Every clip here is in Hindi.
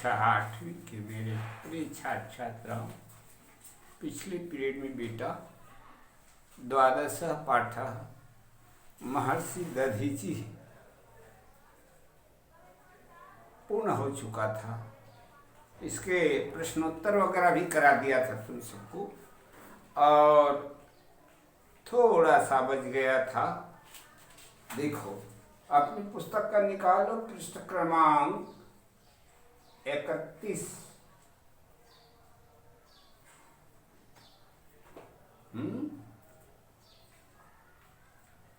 कक्षा 8वीं के मेरे प्रिय छात्र छात्राओं, पिछले पीरियड में बेटा द्वादश पाठ महर्षि दधीचि पूर्ण हो चुका था। इसके प्रश्नोत्तर वगैरह भी करा दिया था तुम सबको, और थोड़ा सा बच गया था। देखो अपनी पुस्तक का निकालो, पृष्ठ क्रमांक 31।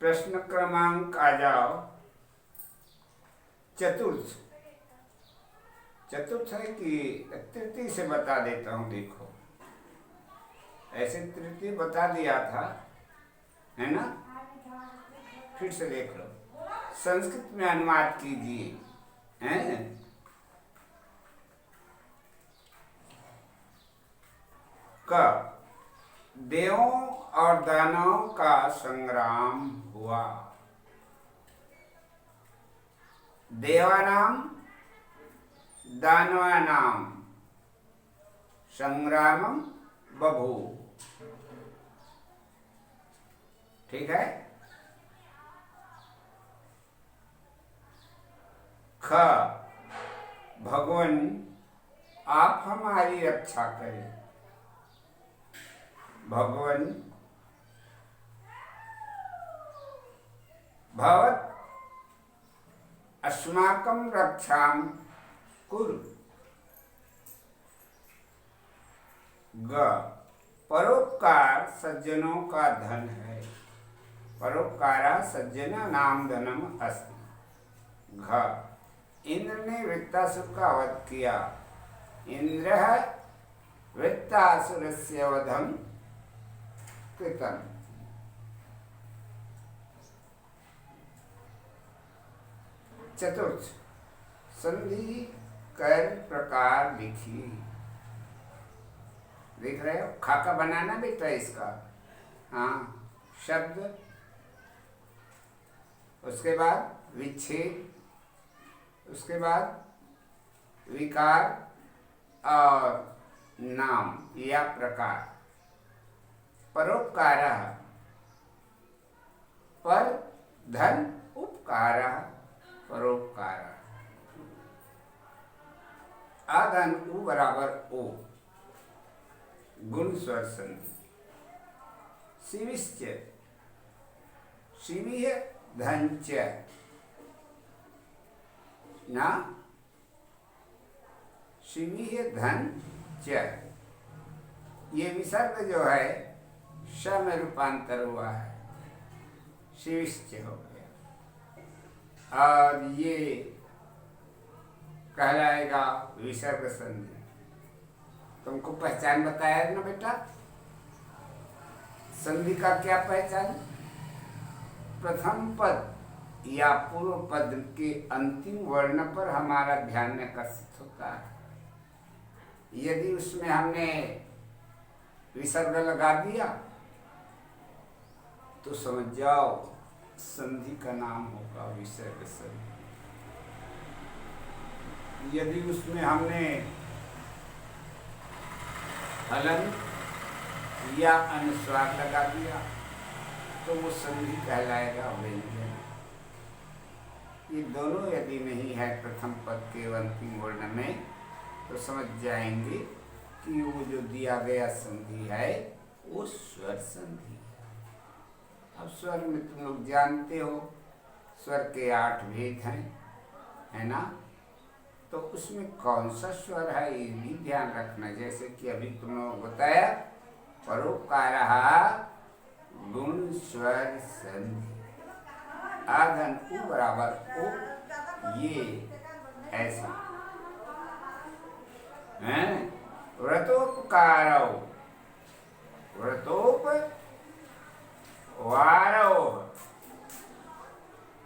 प्रश्न क्रमांक आ जाओ चतुर्थ है कि तृतीय से बता देता हूं। देखो ऐसे तृतीय बता दिया था, है ना? फिर से देख लो, संस्कृत में अनुवाद कीजिए। हैं क देवों और दानवों का संग्राम हुआ। देवानाम दानवानाम संग्रामम बभू। ठीक है। ख भगवान आप हमारी रक्षा करें। भगवान भवत अस्माकं रक्षां कुरु। ग परोपकार सज्जनों का धन है। परोपकारा सज्जना नाम धनम अस्ति। घ इंद्र ने वृत्तासुर का वध किया। इंद्र वृत्तासुरस्य वधम कृतम। चतुर्थ संधि कर प्रकार लिखी। देख रहे हो, खाका बनाना बेटा इसका। हाँ, शब्द, उसके बाद विच्छेद, उसके बाद विकार और नाम या प्रकार। परोपकार पर धन उपकार परोपकार। आधन उ बराबर ओ गुण स्वर संधि। शिविश्च शिवी धनच ना, शिवी धन च। ये विसर्ग जो है श में रूपांतर हुआ है, शिविश्च हो गया, और ये कहलाएगा विसर्ग संधि। तुमको पहचान बताया ना बेटा, संधि का क्या पहचान? प्रथम पद या पूर्व पद के अंतिम वर्ण पर हमारा ध्यान आकर्षित होता है। यदि उसमें हमने विसर्ग लगा दिया तो समझ जाओ संधि का नाम होगा विसर्ग संधि। यदि उसमें हमने हलन या अनुस्वार लगा दिया तो वो संधि कहलाएगा व्यंजन। ये दोनों यदि नहीं है प्रथम पद के अंतिम वर्ण में तो समझ जाएंगे कि वो जो दिया गया संधि है वो स्वर संधि है। अब स्वर में तुम लोग जानते हो स्वर के 8 भेद हैं, है ना? तो उसमें कौन सा स्वर है ये भी ध्यान रखना। जैसे कि अभी तुम लोग बताया परोपकार गुण स्वर संधि। आधन उ बराबर ओ, ये ऐसा हैं। व्रतोपकारो व्रतोपवारो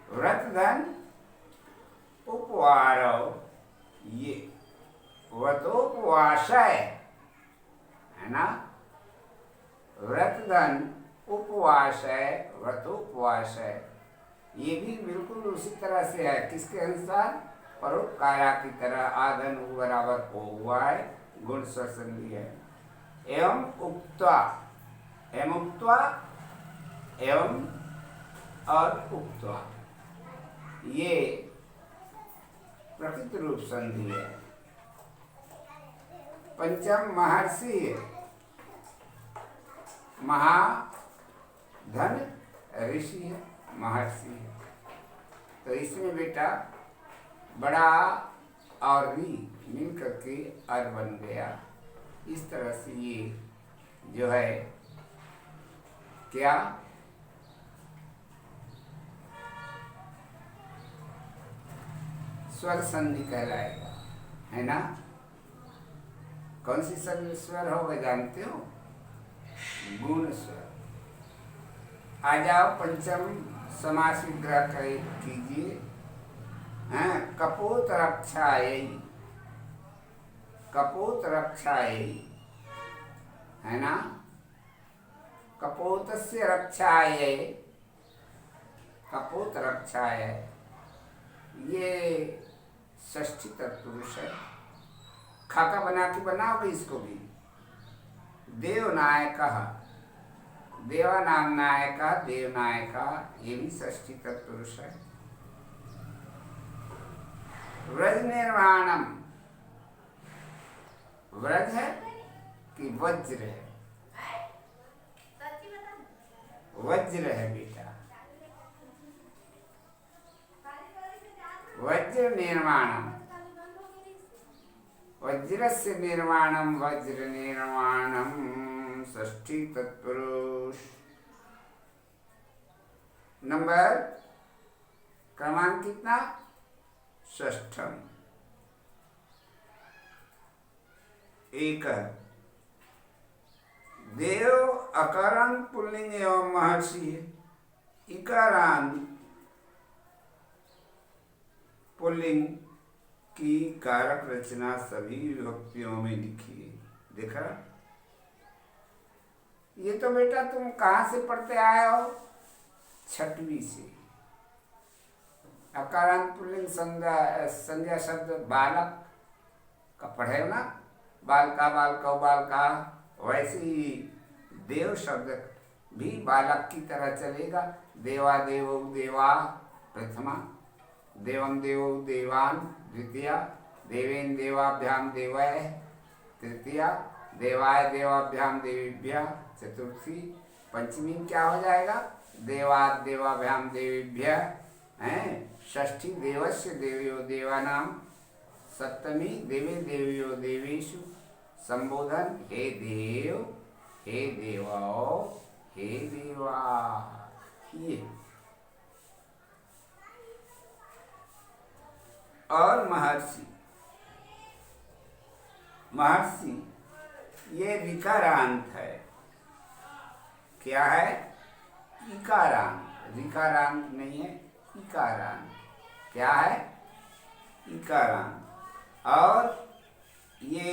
व्रत धन उपवारो। ये व्रतोपवासय है ना, व्रत धन उपवासय व्रतोपवासय। ये भी बिल्कुल उसी तरह से है। किसके अनुसार? परोपकारा की तरह आधन बराबर हो हुआ है, गुण स्वसंधि है। एवं उक्त्वा, एवं और उक्त्वा, ये प्रकृति रूप संधि है। पंचम महर्षि है, महाधन ऋषि है, महर्षि है। तो इसमें बेटा बड़ा और री मिल करके अर बन गया। इस तरह से ये जो है क्या स्वर संधि कहलाएगा, है ना। कौन सी स्वर होगा जानते हो? गुण स्वर। आ जाओ पंचम समास विग्रह कीजिए। कपोत रक्षायै, कपोत रक्षायै, है ना। कपोतस्य रक्षायै, कपोत रक्षायै, ये षष्ठी तत्पुरुष है। खाका बना के बनाओगे इसको भी। देवनायक, देवानाम नायक, देवनायक, ये भी षष्ठी तत्पुरुष है। व्रज निर्माणम, व्रज है कि वज्र है? वज्र है बेटा, वज्र निर्माणम, वज्रस्य निर्माणम, वज्र निर्माणम षष्ठी तत्पुरुष। नंबर क्रमांक कितना? षष्ठम। एक देव अकारांत पुल्लिंग एवं महर्षि है। इकारांत पुल्लिंग की कारक रचना सभी विभक्तियों में लिखी है। देखा? ये तो बेटा तुम कहाँ से पढ़ते आए हो? छठवीं से। अकारांत पुल्लिंग संज्ञा शब्द बालक का पढ़े हो ना, बालका, बालका, बालका। वैसे ही देव शब्द भी बालक की तरह चलेगा। देवा देवौ देवा प्रथमा, देवम देवौ देवान द्वितीया, देवेन देवाभ्याम देवय तृतीया, देवाय देवाभ्याम देवीभ्य चतुर्थी, पंचमी क्या हो जाएगा? देवाद देवाभ्याम देवीभ्य हैं। षष्ठी देवस्य देवयो देवानाम, सप्तमी देवे देवयो देवेषु संबोधन हे देव, हे देवाओ, हे देवा। ये और महर्षि, महर्षि ये विकारांत है। क्या है? इकारांत, विकारांत नहीं है, इकारांत। क्या है? इकारांत। और ये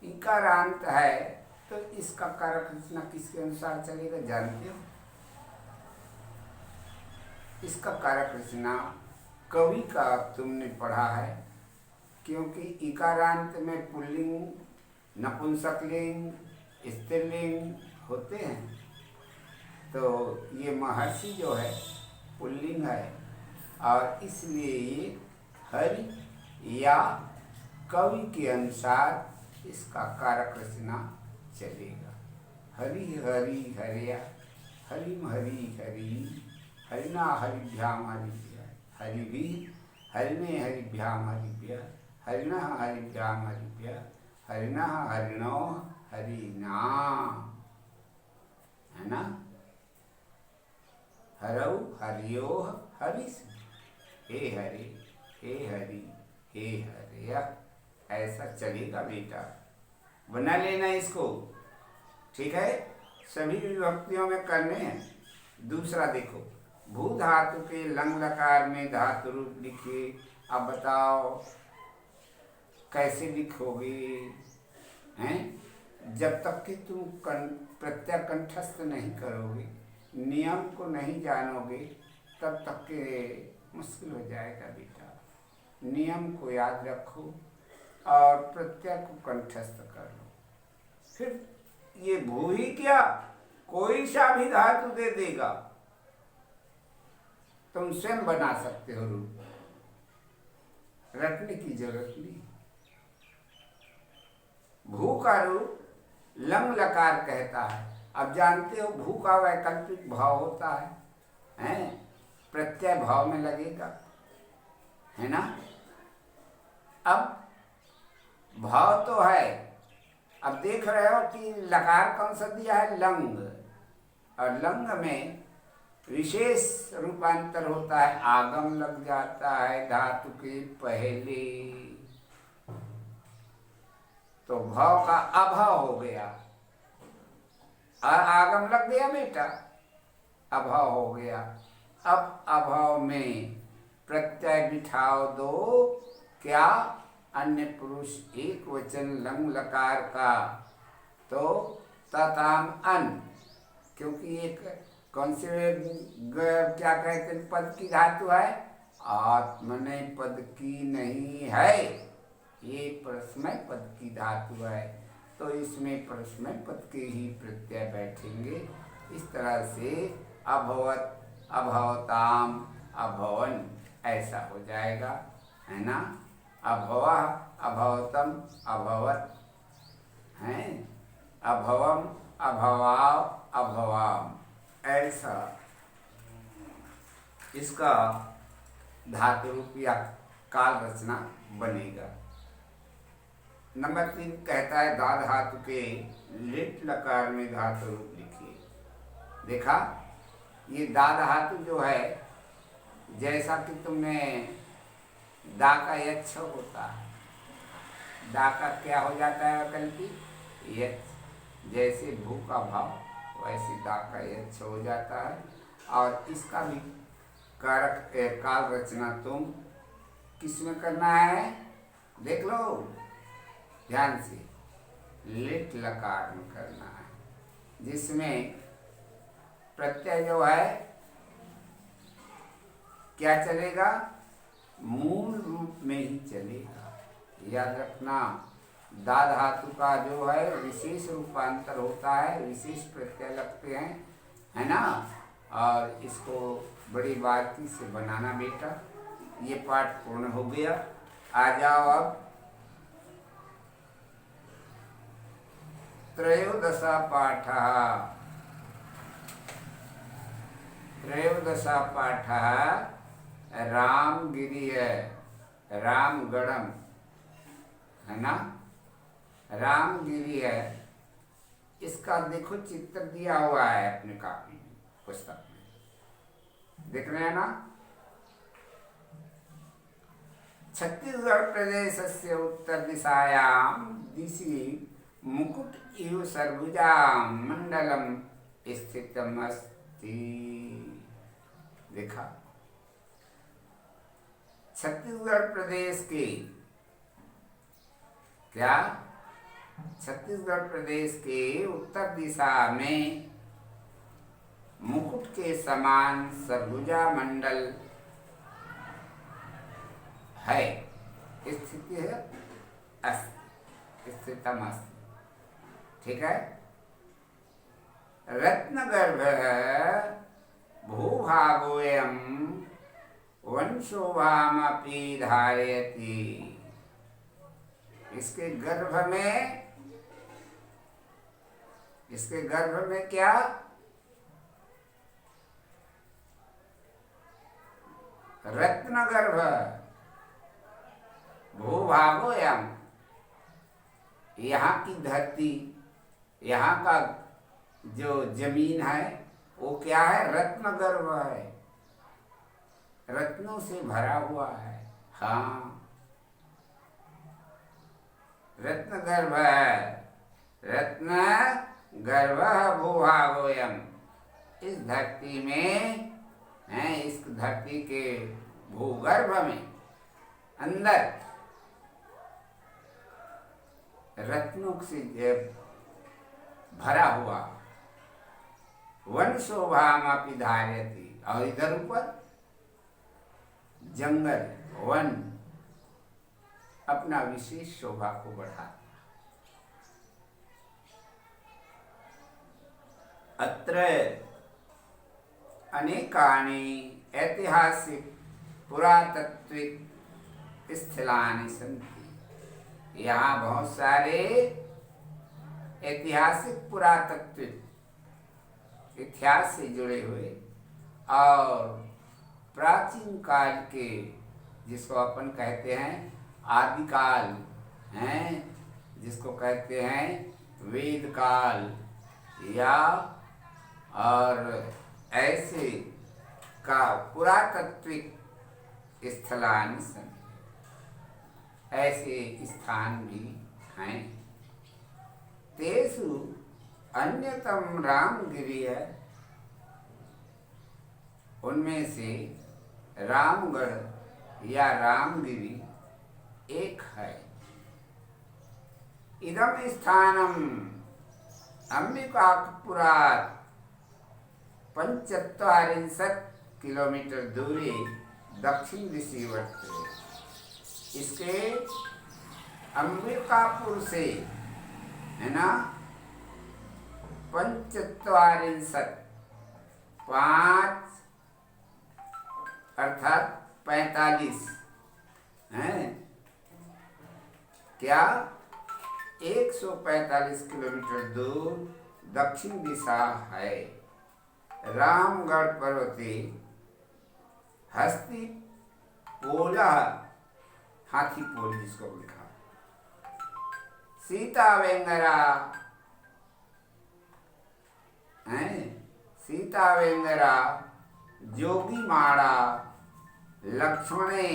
इकारांत है तो इसका कारक रचना किसके अनुसार चलेगा जानते हो? इसका कारक रचना कवि का तुमने पढ़ा है, क्योंकि इकारांत में पुल्लिंग, नपुंसकलिंग, स्त्रीलिंग होते हैं। तो ये महर्षि जो है पुल्लिंग है, और इसलिए ये हरि या कवि के अनुसार इसका कारक रचना चलेगा। हरि हरि हरिया, हरिम हरि हरि, हरिना हरिभ्याम हरिभ्य, हरि भी हरिणे हरिभ्याम हरिभ्य, हरिणः हरिभ्याम हरिभ्य, हरिणः हरिणो हरिना, है ना। हरौ हरियोः हरिस्, हे हरि, हे हरि, हे हरिया। ऐसा चलेगा बेटा, बना लेना इसको, ठीक है। सभी विभक्तियों में करने हैं। दूसरा देखो, भू धातु के लंग लकार में धातु रूप लिखिए। अब बताओ कैसे लिखोगे? हैं? जब तक कि तुम प्रत्यय कंठस्थ नहीं करोगे, नियम को नहीं जानोगे, तब तक के मुश्किल हो जाएगा बेटा। नियम को याद रखो और प्रत्यय को कंठस्थ कर लो। फिर ये भू ही क्या, कोई सा भी धातु दे देगा, तुम स्वयं बना सकते हो रूप, रटने की जरूरत नहीं। भू का रूप लंग लकार कहता है। अब जानते हो भू का वैकल्पिक भाव होता है? प्रत्यय भाव में लगेगा, है ना। अब भाव तो है, अब देख रहे हो कि लकार कौन सा दिया है, लंग, और लंग में विशेष रूपांतर होता है, आगम लग जाता है धातु के पहले, तो भाव का अभाव हो गया, और आगम लग गया बेटा, अभाव हो गया। अब अभाव में प्रत्यय बिठाओ दो, क्या, अन्य पुरुष एक वचन लंग लकार का, तो तताम अन, क्योंकि एक कौन से क्या कहते हैं पद की धातु है, आत्मने पद की नहीं है, ये परस्मै पद की धातु है, तो इसमें परस्मै पद के ही प्रत्यय बैठेंगे। इस तरह से अभवत, अभवताम, अभवन ऐसा हो जाएगा, है ना। अभवा, अभवतम, अभवत, हैं, अभवम, अभवाव, अभवाम, ऐसा इसका धातु रूप या काल रचना बनेगा। नंबर 3 कहता है दा धातु के लिट लकार में धातु रूप लिखिए। देखा, ये दा धातु जो है, जैसा कि तुमने दा का यच्छ होता है, दा का क्या हो जाता है वैकल्पिक यच्छ, जैसे भू का भाव वैसे दा का यच्छ हो जाता है। और इसका भी कारक काल रचना तुम किस में करना है, देख लो ध्यान से, लिट लकार में करना है, जिसमें प्रत्यय जो है क्या चलेगा, मूल रूप में ही चलेगा। याद रखना, दा धातु का जो है विशेष रूपांतर होता है, विशेष प्रत्यय लगते हैं, है ना। और इसको बड़ी बारीकी से बनाना बेटा। ये पाठ पूर्ण हो गया। आ जाओ अब त्रयोदशा पाठ। त्रयोदशा पाठ रामगिरी है, रामगढ़म, है ना, रामगिरी है। इसका देखो चित्र दिया हुआ है अपने कॉपी में, पुस्तक में, देख रहे हैं ना। छत्तीसगढ़ प्रदेश से उत्तर दिशायाम दिशि मुकुट इव सर्वभुजाम मंडलम स्थितमस्ति। देखा, छत्तीसगढ़ प्रदेश के क्या, छत्तीसगढ़ प्रदेश के उत्तर दिशा में मुकुट के समान सरभुजा मंडल है, स्थिति है, स्थितम अस्ति, ठीक है। रत्नगर्भ भूभागोयम वंशोभामपि धारयति। इसके गर्भ में क्या, रत्नगर्भ भूभागोयम, यहाँ की धरती, यहाँ का जो जमीन है वो क्या है, रत्नगर्भ है, रत्नों से भरा हुआ है। हाँ, रत्नगर्भ है, रत्न गर्भ भूभागोयम। इस धरती में है, इस धरती के भूगर्भ में अंदर रत्नों से भरा हुआ, वन शोभामपि धारयति, और इधर ऊपर जंगल वन अपना विशेष शोभा को बढ़ाता। अत्र अनेकानि ऐतिहासिक पुरातत्विक स्थलानि सन्ति। यहाँ बहुत सारे ऐतिहासिक पुरातत्विक इतिहास से जुड़े हुए और प्राचीन काल के, जिसको अपन कहते हैं आदिकाल, हैं जिसको कहते हैं वेद काल, या और ऐसे का पुरातत्विक स्थलानि सन्ति, ऐसे स्थान भी हैं। तेषु अन्यतम रामगिरि है। उनमें से रामगढ़ या रामगिरि एक है। इदम स्थानम अंबिकापुरात् 45 किलोमीटर दूरी दक्षिण दिशि वर्तते। इसके अंबिकापुर से, है ना, 45 5 अर्थात 45 हैं, क्या 145 किलोमीटर दूर दक्षिण दिशा है। रामगढ़ पर्वते हस्ती पोला, हाथी पोल जिसको लिखा, सीता वेंगरा है, सीता वेंगरा, जोगी माड़ा, लक्ष्मणे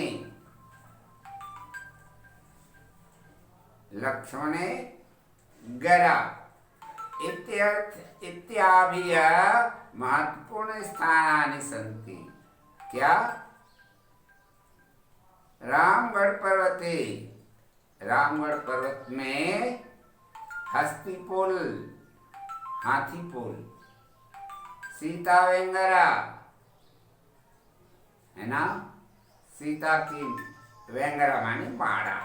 गरा इत्यादि महत्वपूर्ण स्थानानि सन्ति। क्या रामगढ़ पर्वत में हस्ती पुल, हाथी पुल, सीता वेंगरा, है ना, सीता की वेंगरा माने माड़ा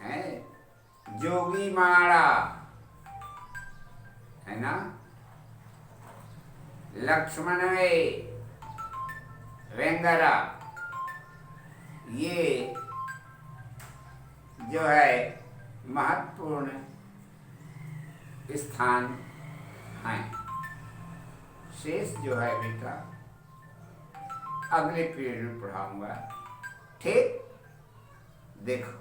है, जोगी माड़ा, है ना, लक्ष्मण वेंगरा, ये जो है महत्वपूर्ण स्थान हैं। शेष जो है बेटा अगले पीरियड में पढ़ाऊंगा। ठीक, देखो।